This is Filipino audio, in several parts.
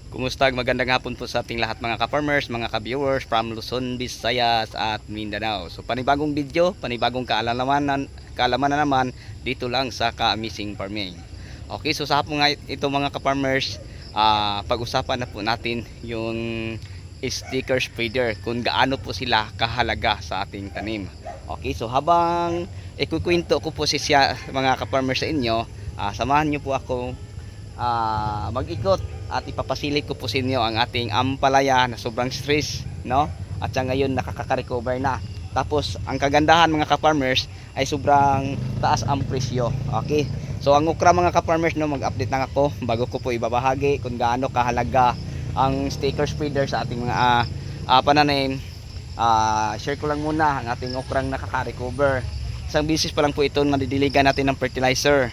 Kumusta? Magandang hapon po sa ating lahat mga ka-farmers, mga ka-viewers from Luzon, Visayas at Mindanao. So panibagong video, panibagong kaalaman na naman dito lang sa Ka-Amazing Farming. Okay, so sa hapon nga ito mga ka-farmers, pag-usapan na po natin yung sticker spreader, kung gaano po sila kahalaga sa ating tanim. Okay, so habang ikukwento ko po mga ka-farmers sa inyo, samahan nyo po ako mag-ikot at ipapasilip ko po sa inyo ang ating ampalaya na sobrang stress, no? At sa ngayon nakaka-recover na. Tapos ang kagandahan mga ka-farmers ay sobrang taas ang presyo. Okay? So ang okra mga ka-farmers, no, mag-update lang ako bago ko po ibabahagi kung gaano kahalaga ang sticker spreader sa ating mga pananim. Share ko lang muna ang ating okrang nakaka-recover. Isang bisis pa lang po ito nadidiligan natin ng fertilizer,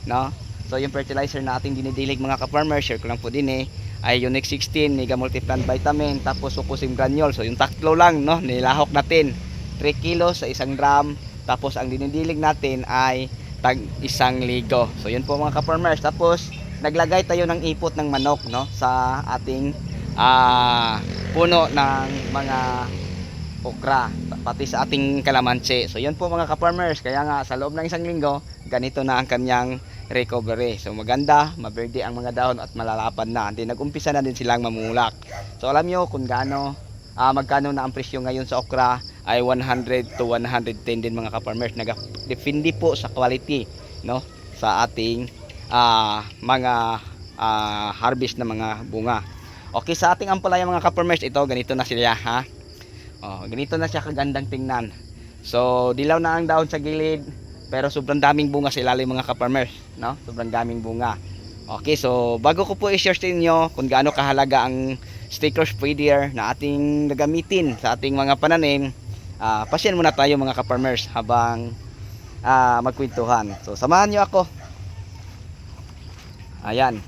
no? So yung fertilizer na ating dinidilig mga ka-farmer, share ko lang po din ay Unique 16 Mega Multiplant Vitamin, tapos Succosim Granule. So yung tatlo lang, no, nilahok natin 3 kilos sa 1 gram. Tapos ang dinidilig natin ay tag 1 ligo. So yun po mga ka-farmers. Tapos naglagay tayo ng ipot ng manok, no, sa ating puno ng mga okra, pati sa ating kalamansi. So yun po mga ka-farmers. Kaya nga sa loob ng 1 linggo, ganito na ang kanyang recovery. So maganda, maberde ang mga dahon at malalapad na. Hindi nag-umpisa na din silang mamulak. So alam nyo kung gaano magkano na ang presyo ngayon sa okra ay 100 to 110 din mga ka-farmers. Nag-depende po sa quality, no, sa ating mga harvest na mga bunga. Okay, sa ating ampalaya mga ka-farmers, ito ganito na sila, ha. Ganito na siya kagandang tingnan. So dilaw na ang dahon sa gilid, pero sobrang daming bunga sa ilalim mga ka-farmers, no? Sobrang daming bunga. Okay, so bago ko po i-share sa inyo kung gaano kahalaga ang sticker spreader na ating gagamitin sa ating mga pananim, pasyan muna tayo mga ka-farmers habang magkwentuhan. So samahan nyo ako. Ayan.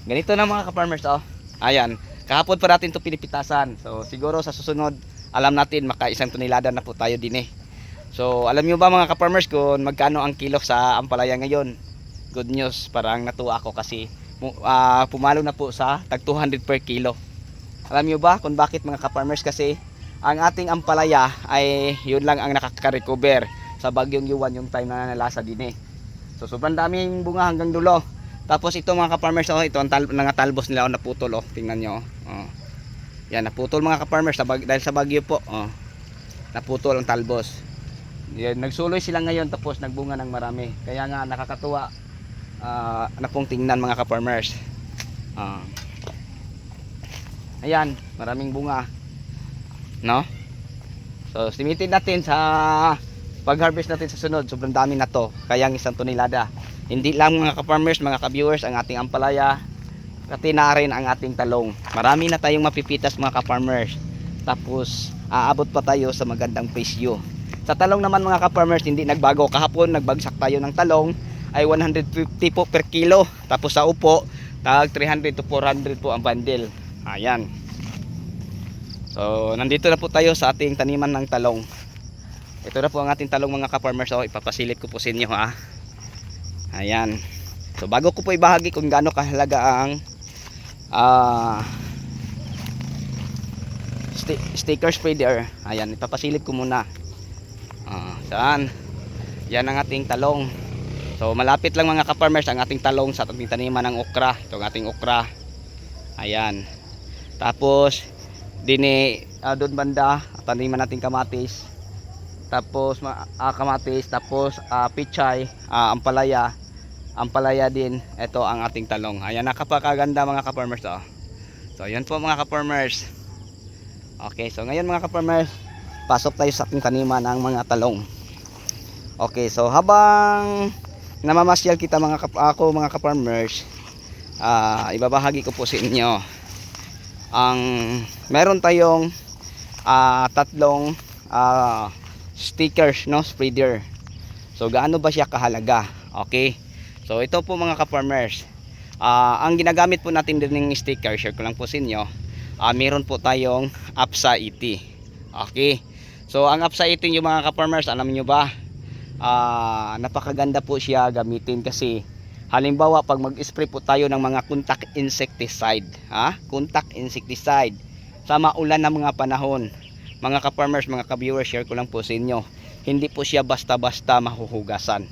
Ganito na mga ka-farmers, oh. Ayan. Kahapon pa natin ito pinipitasan. So siguro sa susunod, alam natin maka 1 tonelada na po tayo din So alam nyo ba mga ka-farmers kung magkano ang kilo sa ampalaya ngayon? Good news, parang natuwa ako kasi pumalo na po sa tag 200 per kilo. Alam nyo ba kung bakit mga ka-farmers? Kasi ang ating ampalaya ay yun lang ang nakaka-recover sa bagyong Yuan yung time na nalasa din So sobrang daming bunga hanggang dulo. Tapos ito mga ka-farmers, ito ang talbos nila naputol, tingnan nyo. Yan, naputol mga ka-farmers dahil sa bagyo po. Naputol ang talbos. Yan, nagsuloy sila ngayon tapos nagbunga ng marami. Kaya nga nakakatuwa na pong tingnan mga ka-farmers. Ayan, maraming bunga, no? So simitin natin sa pag-harvest natin sa sunod. Sobrang dami na to, kaya 1 tonelada. Hindi lang mga ka-farmers, mga ka-viewers, ang ating ampalaya, pati na rin ang ating talong. Marami na tayong mapipitas mga ka-farmers. Tapos aabot pa tayo sa magandang presyo. Sa talong naman mga ka-farmers, hindi nagbago. Kahapon nagbagsak tayo ng talong ay 150 po per kilo. Tapos sa upo, tag 300 to 400 po ang bundle. Ayan. So nandito na po tayo sa ating taniman ng talong. Ito na po ang ating talong mga ka-farmers. Ipapasilip ko po sa inyo, ha. Ayan. So bago ko po ibahagi kung gaano kahalaga ang sticker spreader, ayan, ipapasilip ko muna. Saan? Yan ang ating talong. So malapit lang mga ka-farmers ang ating talong sa ating taniman ng okra. Ito ang ating okra. Ayan. Tapos doon banda taniman nating kamatis. Tapos kamatis, tapos pichay, ampalaya din. Ito ang ating talong. Ayan, nakapakaganda mga ka-farmers, So yan po mga ka-farmers. Okay, so ngayon mga ka-farmers, pasok tayo sa ating taniman ng mga talong. Okay, so habang namamasyal kita mga ka-farmers, ibabahagi ko po sa inyo ang meron tayong tatlong stickers, no, spreader. So gaano ba siya kahalaga? Okay, so ito po mga ka-farmers, ang ginagamit po natin din ng sticker, share ko lang po sa inyo. Meron po tayong APSA 80. Okay, so ang APSA 80 yung mga ka-farmers, alam nyo ba, napakaganda po siya gamitin kasi Halimbawa, pag mag-spray po tayo ng mga contact insecticide, contact insecticide sa maulan na mga panahon, mga ka-farmers, mga ka-viewers, share ko lang po sa inyo, hindi po siya basta-basta mahuhugasan.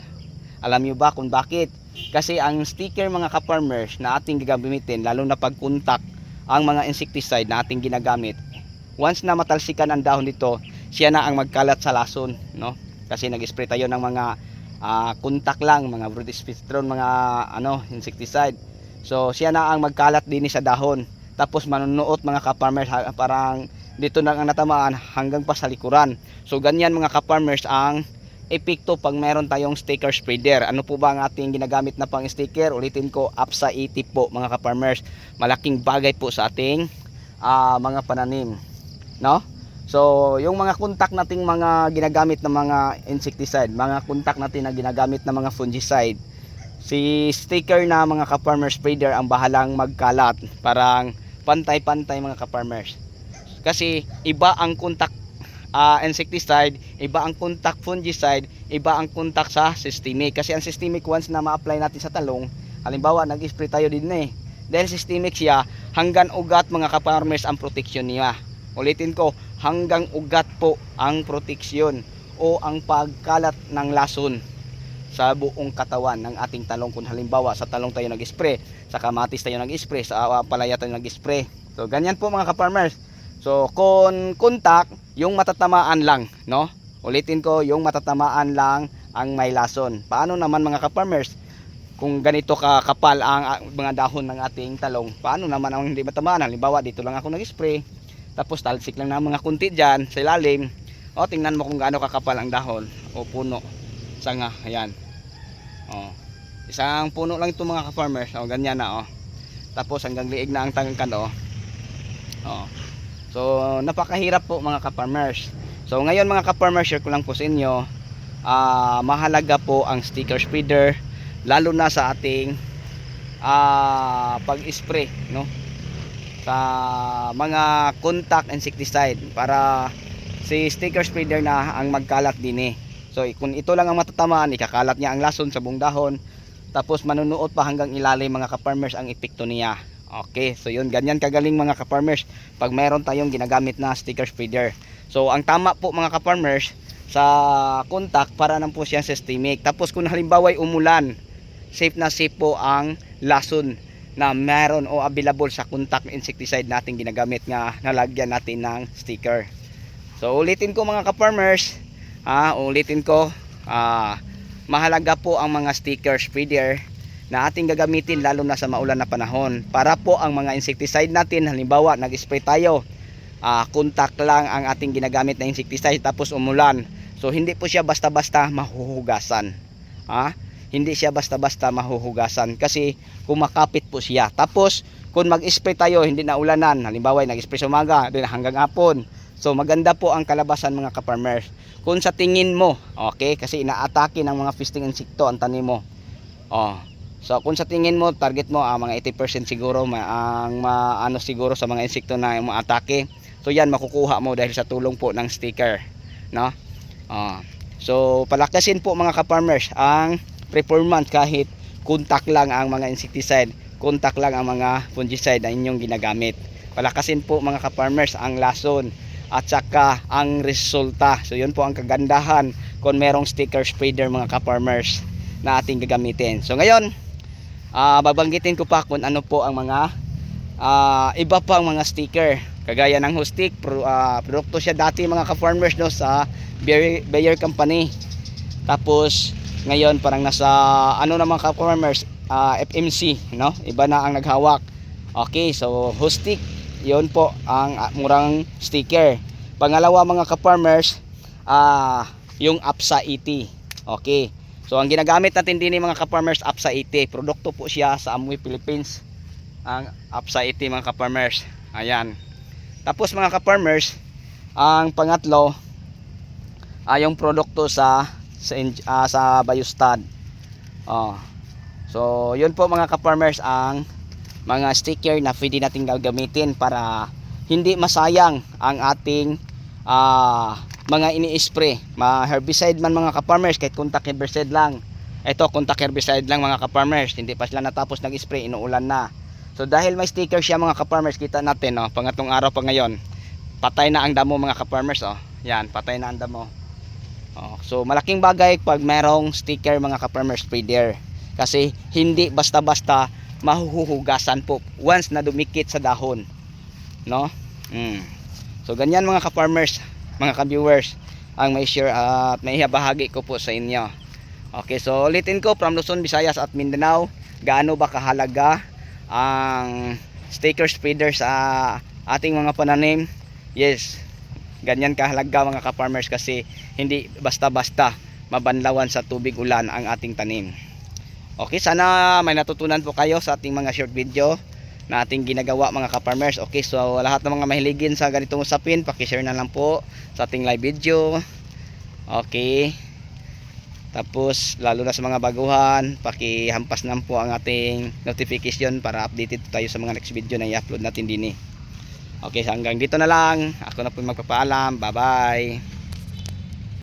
Alam niyo ba kung bakit? Kasi ang sticker, mga ka-farmers, na ating gagamitin, lalo na pag contact ang mga insecticide na ating ginagamit, once na matalsikan ang dahon nito, siya na ang magkalat sa lason, no? Kasi nag-spray tayo ng mga contact lang, mga broadspectrum, mga insecticide. So siya na ang magkalat din sa dahon. Tapos manunuot, mga ka-farmers, parang dito na ang natamaan hanggang pa sa likuran. So ganyan, mga ka-farmers, ang epekto pag meron tayong sticker spreader. Ano po ba ang ating ginagamit na pang sticker? Ulitin ko, APSA 80 po, mga ka-farmers. Malaking bagay po sa ating mga pananim, no? So yung mga contact nating mga ginagamit na mga insecticide, mga contact natin na ginagamit na mga fungicide, si sticker na, mga ka-farmer spreader, ang bahalang magkalat. Parang pantay-pantay, mga ka-farmers. Kasi iba ang contact insecticide, iba ang contact fungicide, iba ang contact sa systemic. Kasi ang systemic, once na ma-apply natin sa talong, halimbawa nag-spray tayo din dahil systemic siya, hanggang ugat, mga ka-farmers, ang protection niya. Ulitin ko, hanggang ugat po ang proteksyon o ang pagkalat ng lason sa buong katawan ng ating talong. Kung halimbawa sa talong tayo nag-spray, sa kamatis tayo nag-spray, sa palaya tayo nag-spray. So ganyan po, mga ka-farmers. So kung contact, yung matatamaan lang, no? Ulitin ko, yung matatamaan lang ang may lason. Paano naman, mga ka-farmers, kung ganito kakapal ang mga dahon ng ating talong? Paano naman ang hindi matamaan? Halimbawa, dito lang ako nag-spray, tapos talsik lang na mga kunti dyan sa ilalim. O, tingnan mo kung gaano kakapal ang dahon o puno, sanga, ayan. O, isang puno lang ito, mga ka-farmers. O, ganyan na, o. Tapos hanggang liig na ang tangkan, o. O. So napakahirap po, mga ka-farmers. So ngayon, mga ka-farmers, share ko lang po sa inyo, mahalaga po ang sticker spreader, lalo na sa ating pag-spray, no, sa mga contact insecticide, para si sticker spreader na ang magkalat din. So kung ito lang ang matatamaan, ikakalat niya ang lason sa buong dahon, tapos manunuot pa hanggang ilalim, mga ka-farmers, ang epekto niya. Okay, so yun, ganyan kagaling, mga ka-farmers, pag mayroon tayong ginagamit na sticker spreader. So ang tama po, mga ka-farmers, sa contact, para lang po siya systemic. Tapos kung halimbawa ay umulan, safe na safe po ang lason na meron o available sa contact insecticide natin ginagamit, nga nalagyan natin ng sticker. So ulitin ko, mga ka-farmers, mahalaga po ang mga sticker spreader na ating gagamitin, lalo na sa maulan na panahon, para po ang mga insecticide natin, halimbawa nag-spray tayo, contact lang ang ating ginagamit na insecticide, tapos umulan, so hindi po siya basta-basta mahuhugasan. Hindi siya basta-basta mahuhugasan kasi kumakapit po siya. Tapos kung mag-spray tayo, hindi na ulanan, halimbawa nag-spray sa umaga din hanggang hapon, so maganda po ang kalabasan, mga ka-farmers. Kung sa tingin mo, okay, kasi inaatake ng mga fisting insekto ang tanim mo. So kung sa tingin mo, target mo mga 80% siguro ang siguro sa mga insekto na umaatake, so yan makukuha mo dahil sa tulong po ng sticker, no? So palakasin po, mga ka-farmers, ang performance kahit contact lang ang mga insecticide, contact lang ang mga fungicide na inyong ginagamit. Palakasin po, mga ka-farmers, ang lason at saka ang resulta. So yun po ang kagandahan kung merong sticker spreader, mga ka-farmers, na ating gagamitin. So ngayon, babanggitin ko pa kung ano po ang mga iba pang mga sticker, kagaya ng Hustic, produkto siya dati, mga ka-farmers, no, sa Bayer Company. Tapos ngayon parang nasa naman, ka-farmers, FMC, no, iba na ang naghawak. Okay, so Hustic, yun po ang murang sticker. Pangalawa, mga ka-farmers, yung APSA 80. Okay, so ang ginagamit natin din, mga ka-farmers, APSA 80, produkto po siya sa Amway Philippines, ang APSA 80, mga ka-farmers. Ayan. Tapos, mga ka-farmers, ang pangatlo, yung produkto sa Biostad. So yun po, mga ka-farmers, ang mga sticker na pwede natin gagamitin para hindi masayang ang ating mga ini-spray, herbicide man, mga ka-farmers, kahit contact herbicide lang, Ito, contact herbicide lang mga ka-farmers. Hindi pa sila natapos nag-spray, inuulan na. So dahil may sticker siya mga ka-farmers, kita natin, oh, pangatlong araw pa ngayon, patay na ang damo mga ka-farmers, oh. Yan, patay na ang damo. Oh, so malaking bagay pag merong sticker mga ka-farmers spreader. Kasi hindi basta-basta mahuhugasan po once na dumikit sa dahon, no? So ganyan mga ka-farmers, mga ka-viewers, ang may share at may bahagi ko po sa inyo. Okay, so ulitin ko, from Luzon, Visayas at Mindanao, gaano ba kahalaga ang sticker spreader sa ating mga pananim? Yes, ganyan kahalaga mga ka-farmers, kasi hindi basta-basta mabanlawan sa tubig ulan ang ating tanim. Okay, sana may natutunan po kayo sa ating mga short video na ating ginagawa mga ka-farmers. Okay, so lahat ng mga mahiligin sa ganitong usapin, paki-share na lang po sa ating live video. Okay, tapos lalo na sa mga baguhan, paki-hampas na po ang ating notification para updated tayo sa mga next video na i-upload natin din. Okay, so hanggang dito na lang. Ako na po magpapaalam. Bye bye.